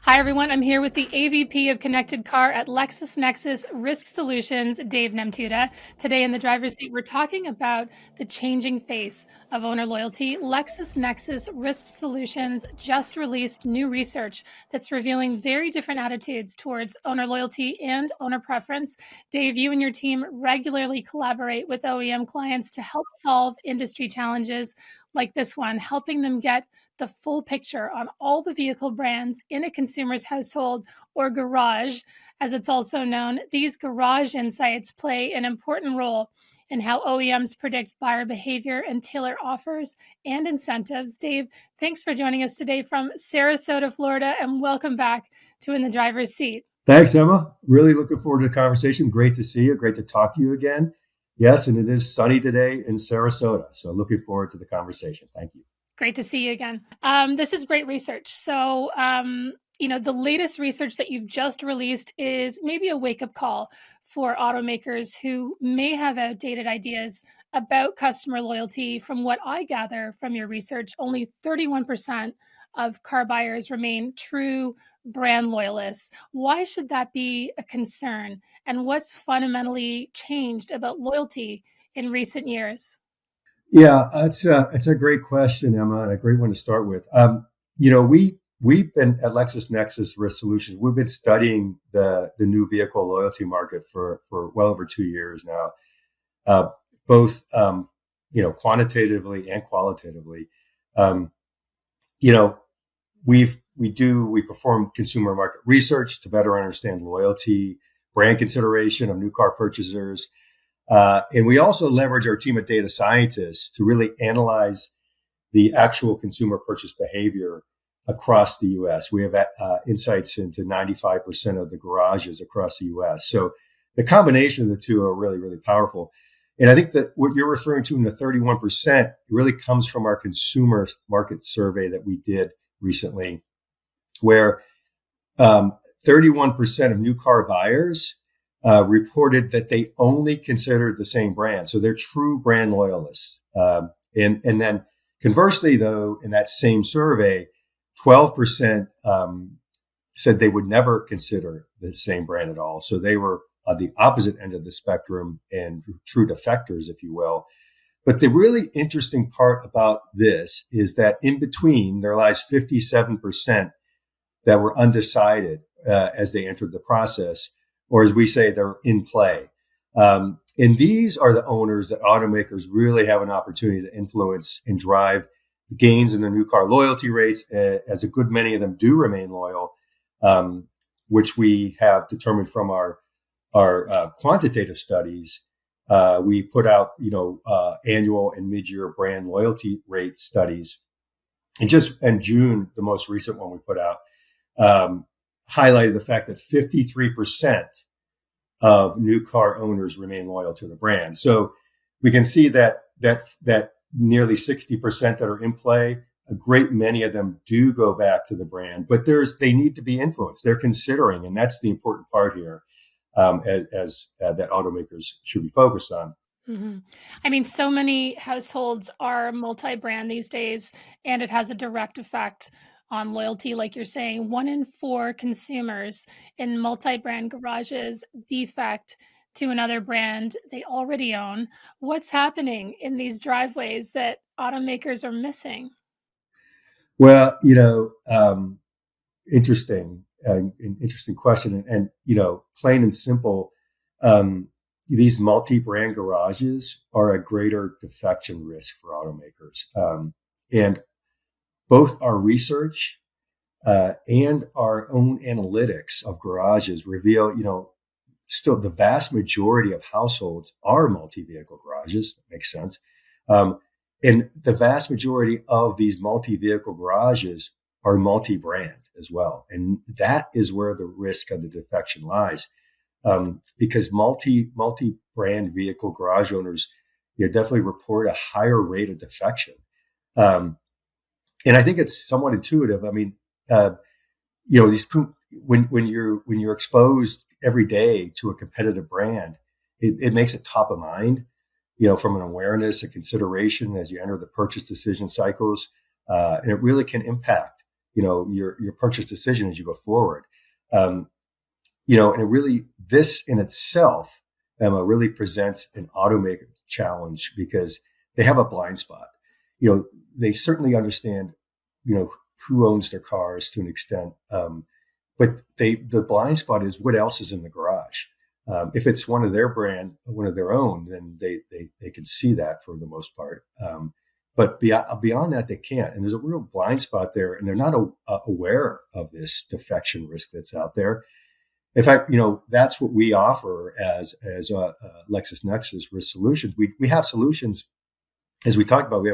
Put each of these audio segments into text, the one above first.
Hi, everyone. I'm here with the AVP of Connected Car at LexisNexis Risk Solutions, Dave Nemtuda. Today in the driver's seat, we're talking about the changing face of owner loyalty. LexisNexis Risk Solutions just released new research that's revealing very different attitudes towards owner loyalty and owner preference. Dave, you and your team regularly collaborate with OEM clients to help solve industry challenges like this one, helping them get the full picture on all the vehicle brands in a consumer's household or garage, as it's also known. These garage insights play an important role in how OEMs predict buyer behavior and tailor offers and incentives. Dave, thanks for joining us today from Sarasota, Florida, and welcome back to In the Driver's Seat. Thanks, Emma. Really looking forward to the conversation. Great to see you. Great to talk to you again. Yes, and it is sunny today in Sarasota. So looking forward to the conversation. Thank you. Great to see you again. This is great research. So, the latest research that you've just released is maybe a wake-up call for automakers who may have outdated ideas about customer loyalty. From what I gather from your research, only 31% of car buyers remain true brand loyalists. Why should that be a concern? And what's fundamentally changed about loyalty in recent years? Yeah, it's a great question, Emma, and a great one to start with. We've been at LexisNexis Risk Solutions. We've been studying the new vehicle loyalty market for well over 2 years now, both quantitatively and qualitatively. Um, you know, we perform consumer market research to better understand loyalty, brand consideration of new car purchasers. And we also leverage our team of data scientists to really analyze the actual consumer purchase behavior across the U.S. We have insights into 95% of the garages across the U.S. So the combination of the two are really, really powerful. And I think that what you're referring to in the 31% really comes from our consumer market survey that we did recently, where 31% of new car buyers reported that they only considered the same brand. So they're true brand loyalists. And then conversely, though, in that same survey, 12% said they would never consider the same brand at all. So they were on the opposite end of the spectrum and true defectors, if you will. But the really interesting part about this is that in between, there lies 57% that were undecided as they entered the process, or as we say, they're in play. And these are the owners that automakers really have an opportunity to influence and drive gains in their new car loyalty rates, as a good many of them do remain loyal, which we have determined from our quantitative studies. We put out, annual and mid-year brand loyalty rate studies. And just in June, the most recent one we put out, highlighted the fact that 53% of new car owners remain loyal to the brand. So we can see that nearly 60% that are in play, a great many of them do go back to the brand, but they need to be influenced. They're considering, and that's the important part here, as that automakers should be focused on. Mm-hmm. I mean, so many households are multi-brand these days, and it has a direct effect on loyalty. Like you're saying, 1 in 4 consumers in multi-brand garages defect to another brand they already own. What's happening in these driveways that automakers are missing? Well, interesting, an interesting question, and plain and simple. These multi-brand garages are a greater defection risk for automakers. And both our research and our own analytics of garages reveal, still the vast majority of households are multi-vehicle garages. That makes sense. And the vast majority of these multi-vehicle garages are multi-brand as well. And that is where the risk of the defection lies. Because multi-brand vehicle garage owners, definitely report a higher rate of defection. And I think it's somewhat intuitive. I mean, when you're exposed every day to a competitive brand, it makes it top of mind, from an awareness and consideration as you enter the purchase decision cycles, and it really can impact your purchase decision as you go forward. Um, and it really, this in itself, Emma, really presents an automaker challenge because they have a blind spot. They certainly understand, who owns their cars to an extent. But the blind spot is what else is in the garage. If it's one of their brand, one of their own, then they can see that for the most part. But beyond that, they can't. And there's a real blind spot there, and they're not aware of this defection risk that's out there. In fact, that's what we offer as LexisNexis Risk Solutions. We have solutions, as we talked about. We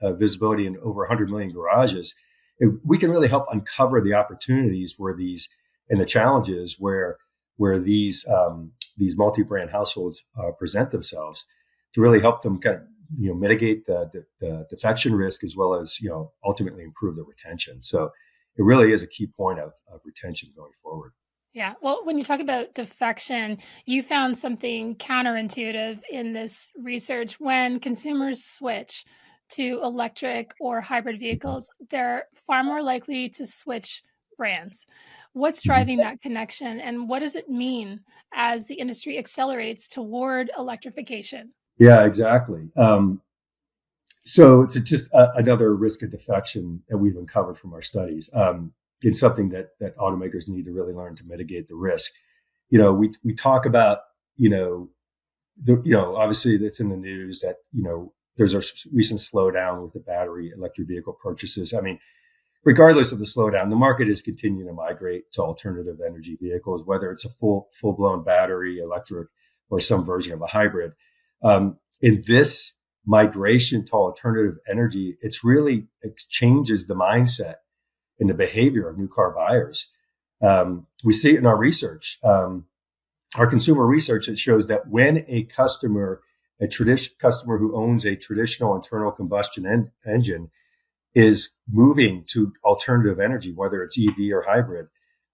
have visibility in over 100 million garages. We can really help uncover the opportunities and the challenges where these multi-brand households present themselves, to really help them kind of mitigate the defection risk, as well as ultimately improve the retention. So it really is a key point of retention going forward. Yeah. Well, when you talk about defection, you found something counterintuitive in this research. When consumers switch to electric or hybrid vehicles, they're far more likely to switch brands. What's Mhm. driving that connection, and what does it mean as the industry accelerates toward electrification? Yeah, exactly. So it's just another risk of defection that we've uncovered from our studies. It's something that automakers need to really learn to mitigate the risk. We talk about obviously that's in the news that there's a recent slowdown with the battery electric vehicle purchases. I mean, regardless of the slowdown, the market is continuing to migrate to alternative energy vehicles, whether it's a full blown battery electric or some version of a hybrid. In this migration to alternative energy, it changes the mindset and the behavior of new car buyers. We see it in our research, our consumer research. It shows that when a customer who owns a traditional internal combustion engine is moving to alternative energy, whether it's EV or hybrid,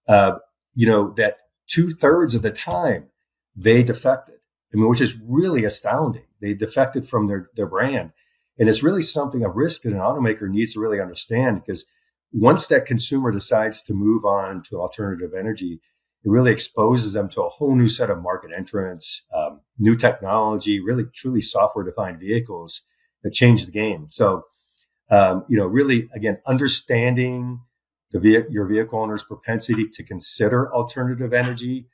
that 2/3 of the time they defected. I mean, which is really astounding. They defected from their brand. And it's really a risk that an automaker needs to really understand, because once that consumer decides to move on to alternative energy, it really exposes them to a whole new set of market entrants, new technology, really truly software defined vehicles that change the game. So, really, again, understanding your vehicle owner's propensity to consider alternative energy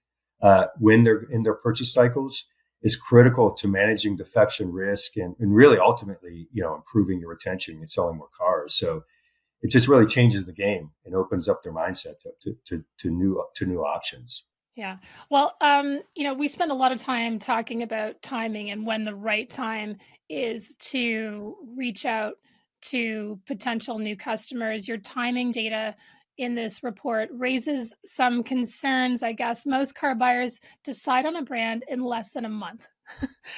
when they're in their purchase cycles is critical to managing defection risk and really ultimately, improving your retention and selling more cars. So it just really changes the game and opens up their mindset to new options. Yeah. Well, we spend a lot of time talking about timing and when the right time is to reach out to potential new customers. Your timing data in this report raises some concerns, I guess. Most car buyers decide on a brand in less than a month.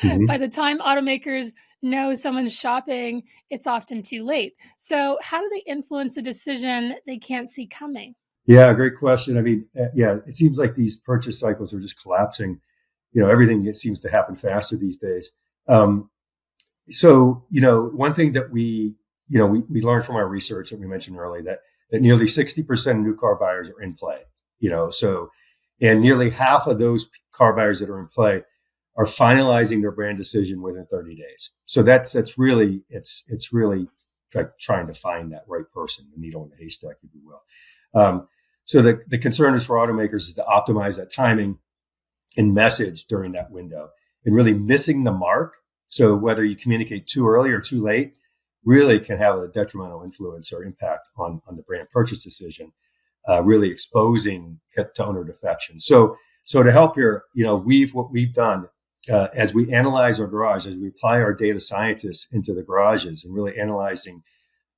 By Mhm. the time automakers know someone's shopping, it's often too late. So, how do they influence a decision they can't see coming? Yeah, great question. I mean, yeah, it seems like these purchase cycles are just collapsing. Everything that seems to happen faster these days. Um, one thing that we learned from our research that we mentioned earlier, that nearly 60% of new car buyers are in play. And nearly half of those car buyers that are in play are finalizing their brand decision within 30 days. So that's really it's really like trying to find that right person, the needle in the haystack, if you will. So the concern is for automakers is to optimize that timing and message during that window, and really missing the mark. So whether you communicate too early or too late really can have a detrimental influence or impact on the brand purchase decision, really exposing to owner defection. So to help here, what we've done as we analyze our garage, as we apply our data scientists into the garages and really analyzing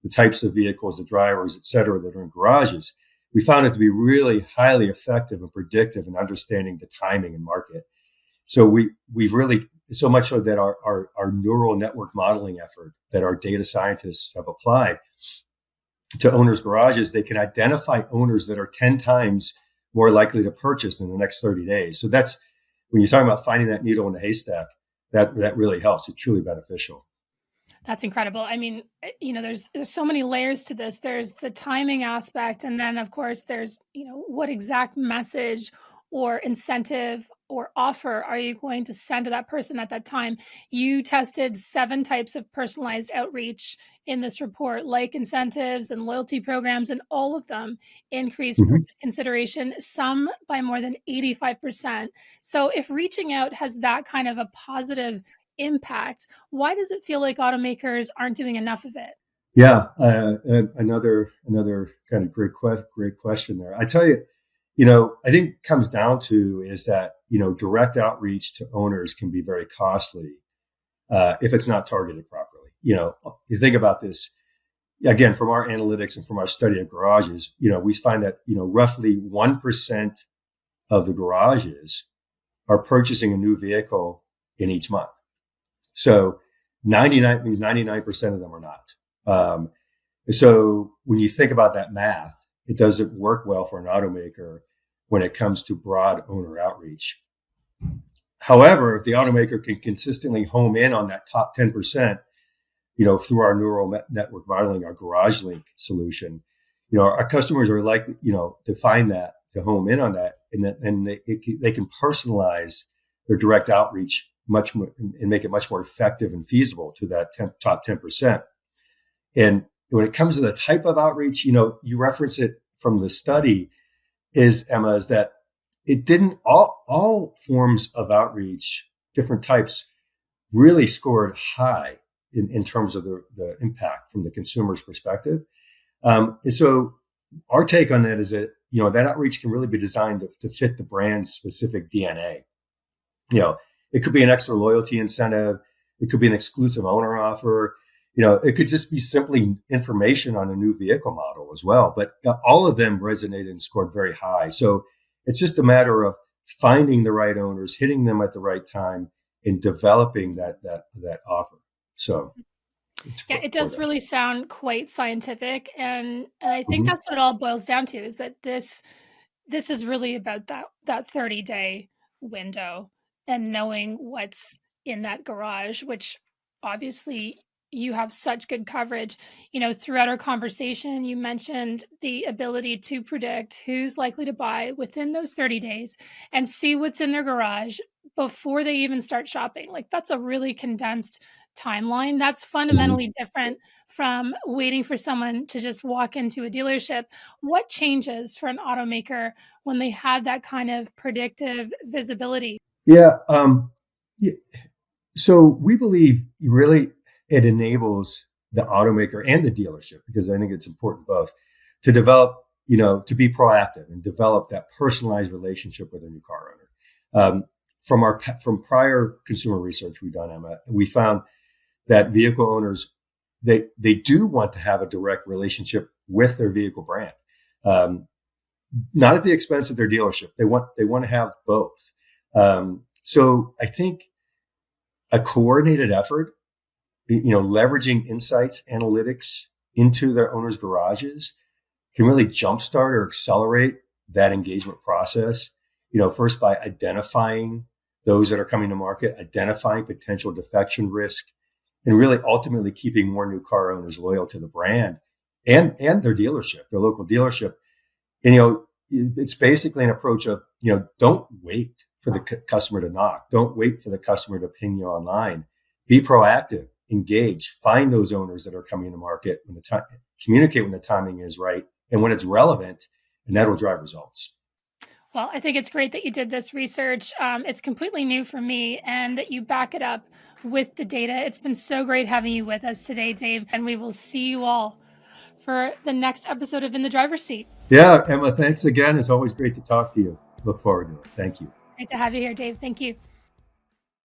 the types of vehicles, the drivers, et cetera, that are in garages, we found it to be really highly effective and predictive in understanding the timing and market. So we've really, so much so that our neural network modeling effort that our data scientists have applied to owners' garages, they can identify owners that are 10 times more likely to purchase in the next 30 days. So that's, when you're talking about finding that needle in the haystack, that really helps. It's truly beneficial. That's incredible. I mean, there's so many layers to this. There's the timing aspect, and then of course there's, what exact message or incentive or offer are you going to send to that person at that time? You tested 7 types of personalized outreach in this report, like incentives and loyalty programs, and all of them increase Mhm. purchase consideration, some by more than 85%. So if reaching out has that kind of a positive impact, why does it feel like automakers aren't doing enough of it? Yeah, another kind of great question there. I tell you, I think it comes down to is that direct outreach to owners can be very costly if it's not targeted properly. You think about this again from our analytics and from our study of garages. We find that roughly 1% of the garages are purchasing a new vehicle in each month. So 99 means 99% of them are not. Um, so when you think about that math, it doesn't work well for an automaker when it comes to broad owner outreach. However, if the automaker can consistently home in on that top 10%, through our neural network modeling, our Garage Link solution, our customers are likely, to find that, to home in on that, and they can personalize their direct outreach much more and make it much more effective and feasible to that top 10%. And when it comes to the type of outreach, you reference it from the study is Emma, is that it didn't all forms of outreach, different types really scored high in terms of the impact from the consumer's perspective. And so our take on that is that, that outreach can really be designed to fit the brand's specific DNA. It could be an extra loyalty incentive. It could be an exclusive owner offer. It could just be simply information on a new vehicle model as well. But all of them resonated and scored very high. So it's just a matter of finding the right owners, hitting them at the right time, and developing that offer. So Yeah, it for does them. really sound quite scientific, and I think Mhm. that's what it all boils down to, is that this is really about that 30-day window and knowing what's in that garage, which obviously you have such good coverage. Throughout our conversation, you mentioned the ability to predict who's likely to buy within those 30 days and see what's in their garage before they even start shopping. Like, that's a really condensed timeline. That's Mhm. fundamentally different from waiting for someone to just walk into a dealership. What changes for an automaker when they have that kind of predictive visibility? Yeah. Yeah. So we believe really it enables the automaker and the dealership, because I think it's important both, to develop, to be proactive and develop that personalized relationship with a new car owner. From prior consumer research we've done, Emma, we found that vehicle owners, they do want to have a direct relationship with their vehicle brand, um, not at the expense of their dealership. They want to have both. So I think a coordinated effort, leveraging insights, analytics into their owners' garages can really jumpstart or accelerate that engagement process. First by identifying those that are coming to market, identifying potential defection risk, and really ultimately keeping more new car owners loyal to the brand and their dealership, their local dealership. And, it's basically an approach of, don't wait for the customer to knock. Don't wait for the customer to ping you online. Be proactive, engage, find those owners that are coming to market when the time, communicate when the timing is right and when it's relevant, and that will drive results. Well, I think it's great that you did this research. It's completely new for me, and that you back it up with the data. It's been so great having you with us today, Dave, and we will see you all for the next episode of In the Driver's Seat. Yeah, Emma, thanks again. It's always great to talk to you. Look forward to it. Thank you. Great to have you here, Dave. Thank you.